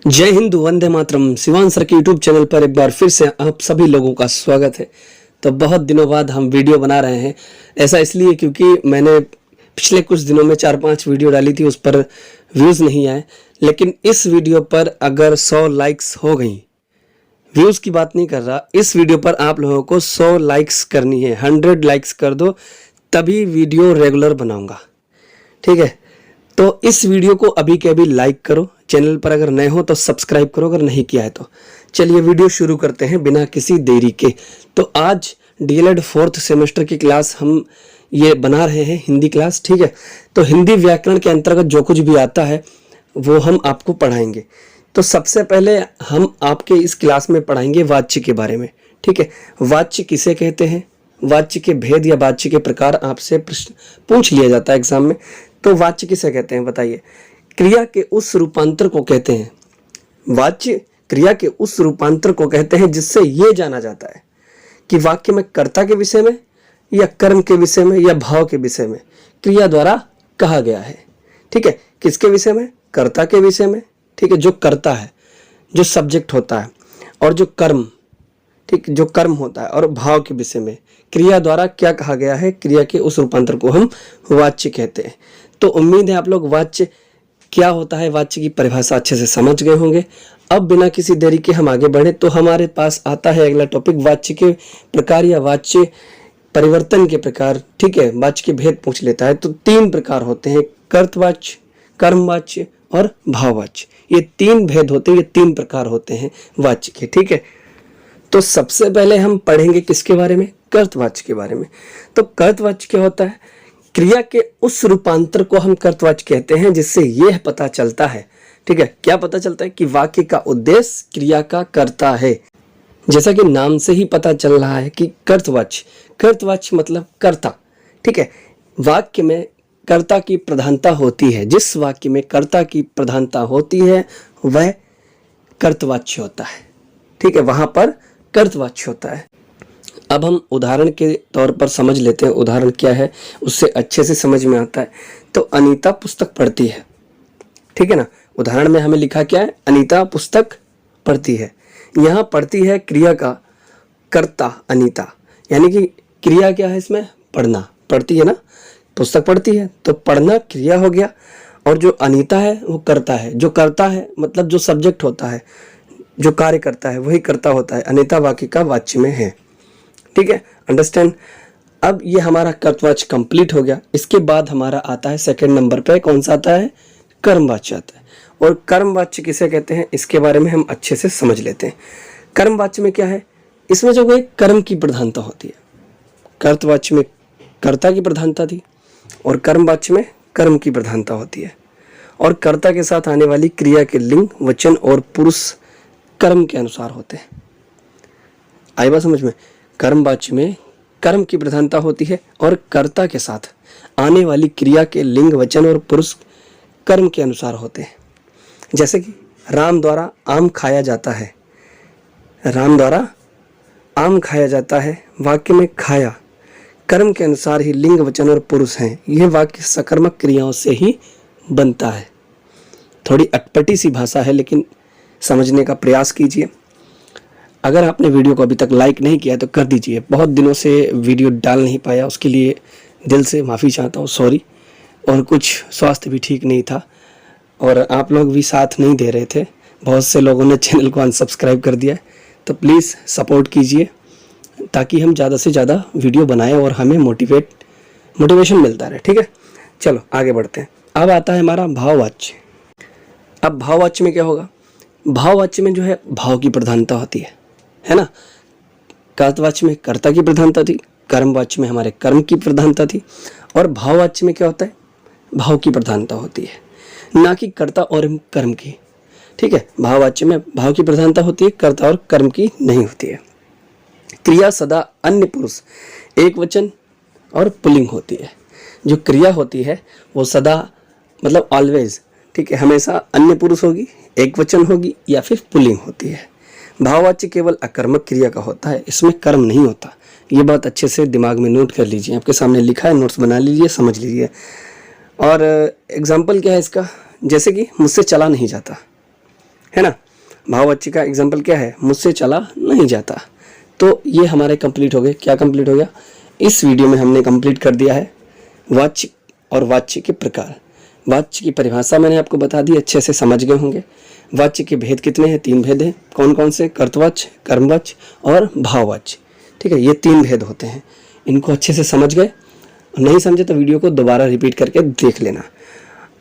जय हिंद, वंदे मातरम। शिवान सर के YouTube channel पर एक बार फिर से आप सभी लोगों का स्वागत है। तो बहुत दिनों बाद हम वीडियो बना रहे हैं। ऐसा इसलिए क्योंकि मैंने पिछले कुछ दिनों में 4-5 वीडियो डाली थी, उस पर व्यूज़ नहीं आए। लेकिन इस वीडियो पर अगर 100 लाइक्स हो गई, व्यूज़ की बात नहीं कर रहा, इस वीडियो पर आप लोगों को 100 लाइक्स करनी है। 100 लाइक्स कर दो तभी वीडियो रेगुलर बनाऊंगा, ठीक है। तो इस वीडियो को अभी के अभी लाइक करो, चैनल पर अगर नए हो तो सब्सक्राइब करो अगर नहीं किया है तो। चलिए वीडियो शुरू करते हैं बिना किसी देरी के। तो आज डीएलएड 4th सेमेस्टर की क्लास हम ये बना रहे हैं, हिंदी क्लास, ठीक है। तो हिंदी व्याकरण के अंतर्गत जो कुछ भी आता है वो हम आपको पढ़ाएंगे। तो सबसे पहले हम आपके इस क्लास में पढ़ाएंगे वाच्य के बारे में, ठीक है। वाच्य किसे कहते हैं, वाच्य के भेद या वाच्य के प्रकार आपसे प्रश्न पूछ लिया जाता है एग्जाम में। तो वाच्य किसे कहते हैं बताइए। क्रिया के उस रूपांतर को कहते हैं, वाच्य क्रिया के उस रूपांतर को कहते हैं जिससे ये जाना जाता है कि वाक्य में कर्ता के विषय में या कर्म के विषय में या भाव के विषय में क्रिया द्वारा कहा गया है, ठीक है। किसके विषय में? कर्ता के विषय में, ठीक है, जो कर्ता है, जो सब्जेक्ट होता है, और जो कर्म, ठीक, जो कर्म होता है, और भाव के विषय में क्रिया द्वारा क्या कहा गया है, क्रिया के उस रूपांतर को हम वाच्य कहते हैं। तो उम्मीद है आप लोग वाच्य क्या होता है, वाच्य की परिभाषा अच्छे से समझ गए होंगे। अब बिना किसी देरी के हम आगे बढ़े तो हमारे पास आता है अगला टॉपिक, वाच्य के प्रकार या वाच्य परिवर्तन के प्रकार, ठीक है। वाच्य के भेद पूछ लेता है। तो 3 प्रकार होते हैं, कर्तवाच्य, कर्मवाच्य और भाववाच्य। ये 3 भेद होते हैं, ये 3 प्रकार होते हैं वाच्य के, ठीक है। तो सबसे पहले हम पढ़ेंगे किसके बारे में? कर्तवाच्य के बारे में। तो कर्तवाच्य क्या होता है? क्रिया के उस रूपांतर को हम कर्तवाच्य कहते हैं जिससे यह पता चलता है, ठीक है। क्या पता चलता है? कि वाक्य का उद्देश्य क्रिया का कर्ता है। जैसा कि नाम से ही पता चल रहा है कि कर्तवाच्य, कर्तवाच्य मतलब कर्ता, ठीक है। वाक्य में कर्ता की प्रधानता होती है, जिस वाक्य में कर्ता की प्रधानता होती है वह कर्तवाच्य होता है, ठीक है, वहां पर कर्तवाच्य होता है। अब हम उदाहरण के तौर पर समझ लेते हैं, उदाहरण क्या है उससे अच्छे से समझ में आता है। तो अनीता पुस्तक पढ़ती है, ठीक है ना। उदाहरण में हमें लिखा क्या है? अनीता पुस्तक पढ़ती है। यहाँ पढ़ती है क्रिया का कर्ता अनीता, यानी कि क्रिया क्या है इसमें? पढ़ना, पढ़ती है ना, पुस्तक पढ़ती है तो पढ़ना क्रिया हो गया, और जो अनीता है वो कर्ता है। जो कर्ता है मतलब जो सब्जेक्ट होता है, जो कार्य करता है वही कर्ता होता है। अनीता वाक्य का वाच्य में है, ठीक है, अंडरस्टैंड। अब ये हमारा कर्तवाच्य कंप्लीट हो गया। इसके बाद हमारा आता है सेकंड नंबर पे, कौन सा आता है? कर्मवाच्य आता है। और कर्मवाच्य किसे कहते हैं इसके बारे में हम अच्छे से समझ लेते हैं। कर्मवाच्य में क्या है? इसमें जो कोई कर्म की प्रधानता होती है। कर्तवाच्य में कर्ता की प्रधानता थी और कर्मवाच्य में कर्म की प्रधानता होती है। और कर्ता के साथ आने वाली क्रिया के लिंग, वचन और पुरुष कर्म के अनुसार होते हैं। आई बात समझ में? कर्मवाच्य में कर्म की प्रधानता होती है और कर्ता के साथ आने वाली क्रिया के लिंग, वचन और पुरुष कर्म के अनुसार होते हैं। जैसे कि राम द्वारा आम खाया जाता है, राम द्वारा आम खाया जाता है, वाक्य में खाया कर्म के अनुसार ही लिंग, वचन और पुरुष हैं। यह वाक्य सकर्मक क्रियाओं से ही बनता है। थोड़ी अटपटी सी भाषा है लेकिन समझने का प्रयास कीजिए। अगर आपने वीडियो को अभी तक लाइक नहीं किया तो कर दीजिए। बहुत दिनों से वीडियो डाल नहीं पाया, उसके लिए दिल से माफ़ी चाहता हूँ, सॉरी। और कुछ स्वास्थ्य भी ठीक नहीं था और आप लोग भी साथ नहीं दे रहे थे। बहुत से लोगों ने चैनल को अनसब्सक्राइब कर दिया। तो प्लीज़ सपोर्ट कीजिए ताकि हम ज़्यादा से ज़्यादा वीडियो बनाएं और हमें मोटिवेशन मिलता रहे, ठीक है। चलो आगे बढ़ते हैं। अब आता है हमारा भाववाच्य। अब भाववाच्य में क्या होगा? भाववाच्य में जो है भाव की प्रधानता होती है ना। कर्तवाच्य में कर्ता की प्रधानता थी, कर्मवाच्य में हमारे कर्म की प्रधानता थी, और भाववाच्य में क्या होता है? भाव की प्रधानता होती है, ना कि कर्ता और कर्म की, ठीक है। भाववाच्य में भाव की प्रधानता होती है, कर्ता और कर्म की नहीं होती है। क्रिया सदा अन्य पुरुष, एक वचन और पुल्लिंग होती है। जो क्रिया होती है वो सदा मतलब ऑलवेज, ठीक है, हमेशा अन्य पुरुष होगी, एक वचन होगी या फिर पुल्लिंग होती है। भाववाच्य केवल अकर्मक क्रिया का होता है, इसमें कर्म नहीं होता। ये बात अच्छे से दिमाग में नोट कर लीजिए, आपके सामने लिखा है, नोट्स बना लीजिए, समझ लीजिए। और एग्जाम्पल क्या है इसका? जैसे कि मुझसे चला नहीं जाता, है ना। भाववाच्य का एग्जाम्पल क्या है, मुझसे चला नहीं जाता। तो ये हमारे कंप्लीट हो गए। क्या कंप्लीट हो गया, इस वीडियो में हमने कंप्लीट कर दिया है वाच्य और वाच्य के प्रकार। वाच्य की परिभाषा मैंने आपको बता दी, अच्छे से समझ गए होंगे। वाच्य के भेद कितने हैं, 3 भेद हैं। कौन कौन से, कर्तवाच्य, कर्मवाच्य और भाववाच्य। ठीक है, ये 3 भेद होते हैं, इनको अच्छे से समझ गए। नहीं समझे तो वीडियो को दोबारा रिपीट करके देख लेना।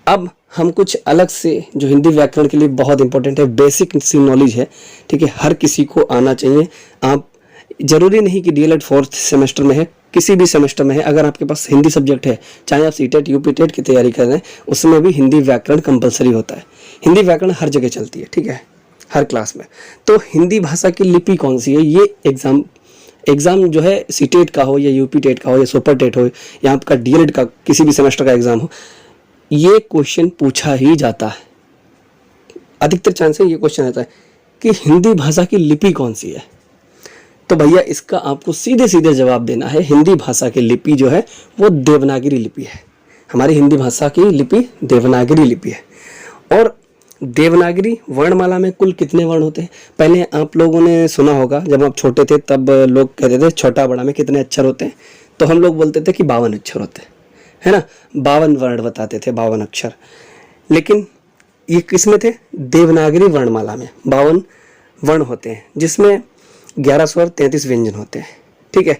अब हम कुछ अलग से, जो हिंदी व्याकरण के लिए बहुत इंपॉर्टेंट है, बेसिक सी नॉलेज है, ठीक है, हर किसी को आना चाहिए। आप जरूरी नहीं कि डीएलएड 4th सेमेस्टर में है, किसी भी सेमेस्टर में है, अगर आपके पास हिंदी सब्जेक्ट है, चाहे आप सीटेट यूपी टेट की तैयारी कर रहे हैं, उसमें भी हिंदी व्याकरण कंपलसरी होता है। हिंदी व्याकरण हर जगह चलती है, ठीक है, हर क्लास में। तो हिंदी भाषा की लिपि कौन सी है, ये एग्जाम जो है सीटेट का हो या यूपी टेट का हो या सुपर टेट हो या आपका डीएलएड का किसी भी सेमेस्टर का एग्जाम हो, ये क्वेश्चन पूछा ही जाता है। अधिकतर चांस है ये क्वेश्चन आता है कि हिंदी भाषा की लिपि कौन सी है। तो भैया इसका आपको सीधे सीधे जवाब देना है, हिंदी भाषा की लिपि जो है वो देवनागरी लिपि है। हमारी हिंदी भाषा की लिपि देवनागरी लिपि है। और देवनागरी वर्णमाला में कुल कितने वर्ण होते हैं, पहले आप लोगों ने सुना होगा, जब आप छोटे थे तब लोग कहते थे छोटा बड़ा में कितने अक्षर होते हैं, तो हम लोग बोलते थे कि 52 अक्षर होते हैं, है ना, 52 वर्ण बताते थे, 52 अक्षर। लेकिन ये किस में थे, देवनागरी वर्णमाला में 52 वर्ण होते हैं, जिसमें 11 स्वर 33 व्यंजन होते हैं। ठीक है,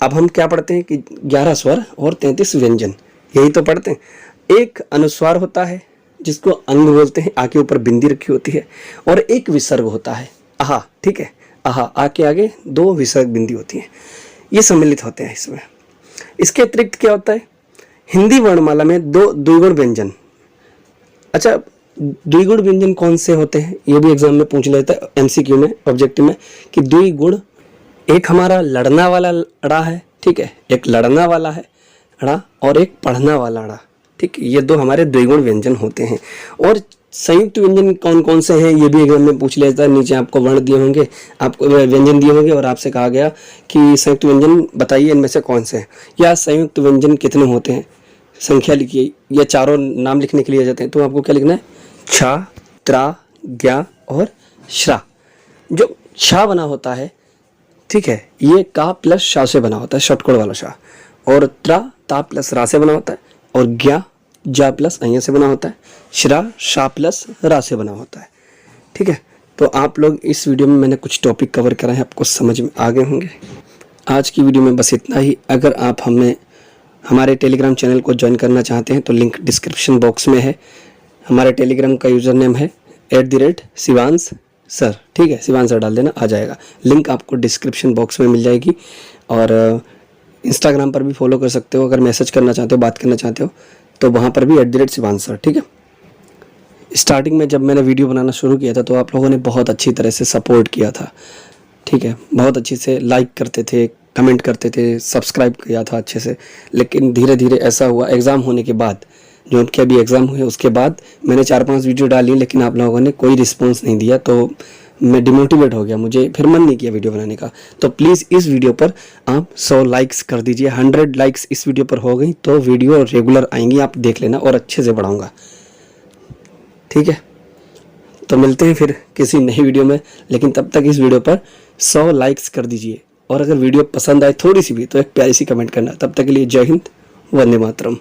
अब हम क्या पढ़ते हैं कि 11 स्वर और 33 व्यंजन, यही तो पढ़ते हैं। एक अनुस्वार होता है जिसको अंग बोलते हैं, आ के ऊपर बिंदी रखी होती है, और एक विसर्ग होता है आहा। ठीक है, आहा, आ के आगे 2 विसर्ग बिंदी होती हैं, ये सम्मिलित होते हैं इसमें। इसके अतिरिक्त क्या होता है, हिंदी वर्णमाला में 2 द्विगुण व्यंजन। अच्छा, द्विगुण व्यंजन कौन से होते हैं, ये भी एग्जाम में पूछ लेता है, एमसीक्यू में, ऑब्जेक्टिव में, कि द्विगुण, एक हमारा लड़ना वाला अड़ा है, ठीक है, एक लड़ना वाला है अड़ा और एक पढ़ना वाला अड़ा। ठीक, ये 2 हमारे द्विगुण व्यंजन होते हैं। और संयुक्त व्यंजन कौन कौन से हैं, ये भी एग्जाम में पूछ लेता है। नीचे आपको वर्ण दिए होंगे, आपको व्यंजन दिए होंगे, और आपसे कहा गया कि संयुक्त व्यंजन बताइए इनमें से कौन से हैं, या संयुक्त व्यंजन कितने होते हैं, संख्या लिखिए, या चारों नाम लिखने के लिए जाते हैं, तो आपको क्या लिखना है, छा, त्रा, ज्ञा और श्रा। जो छा बना होता है, ठीक है, ये का प्लस शा से बना होता है, शॉर्टकट वाला शा, और त्रा ता प्लस रा से बना होता है, और ज्ञा जा प्लस अय्या से बना होता है, श्रा शा प्लस रा से बना होता है। ठीक है, तो आप लोग इस वीडियो में मैंने कुछ टॉपिक कवर करा है, आपको समझ में आ गए होंगे। आज की वीडियो में बस इतना ही। अगर आप हमारे टेलीग्राम चैनल को ज्वाइन करना चाहते हैं तो लिंक डिस्क्रिप्शन बॉक्स में है। हमारे टेलीग्राम का यूज़र नेम है @शिवांश सर। ठीक है, शिवांश सर डाल देना, आ जाएगा। लिंक आपको डिस्क्रिप्शन बॉक्स में मिल जाएगी। और इंस्टाग्राम पर भी फॉलो कर सकते हो, अगर मैसेज करना चाहते हो, बात करना चाहते हो, तो वहाँ पर भी @शिवांश सर। ठीक है, स्टार्टिंग में जब मैंने वीडियो बनाना शुरू किया था तो आप लोगों ने बहुत अच्छी तरह से सपोर्ट किया था। ठीक है, बहुत अच्छी से लाइक करते थे, कमेंट करते थे, सब्सक्राइब किया था अच्छे से। लेकिन धीरे धीरे ऐसा हुआ, एग्ज़ाम होने के बाद, जो उनके अभी एग्ज़ाम हुए उसके बाद मैंने 4-5 वीडियो डाली, लेकिन आप लोगों ने कोई रिस्पॉन्स नहीं दिया, तो मैं डिमोटिवेट हो गया, मुझे फिर मन नहीं किया वीडियो बनाने का। तो प्लीज़ इस वीडियो पर आप 100 लाइक्स कर दीजिए। 100 लाइक्स इस वीडियो पर हो गई तो वीडियो रेगुलर आएंगी, आप देख लेना, और अच्छे से बढ़ाऊँगा। ठीक है, तो मिलते हैं फिर किसी नई वीडियो में, लेकिन तब तक इस वीडियो पर 100 लाइक्स कर दीजिए। और अगर वीडियो पसंद आए थोड़ी सी भी, तो एक प्यारी सी कमेंट करना। तब तक के लिए जय हिंद, वंदे मातरम।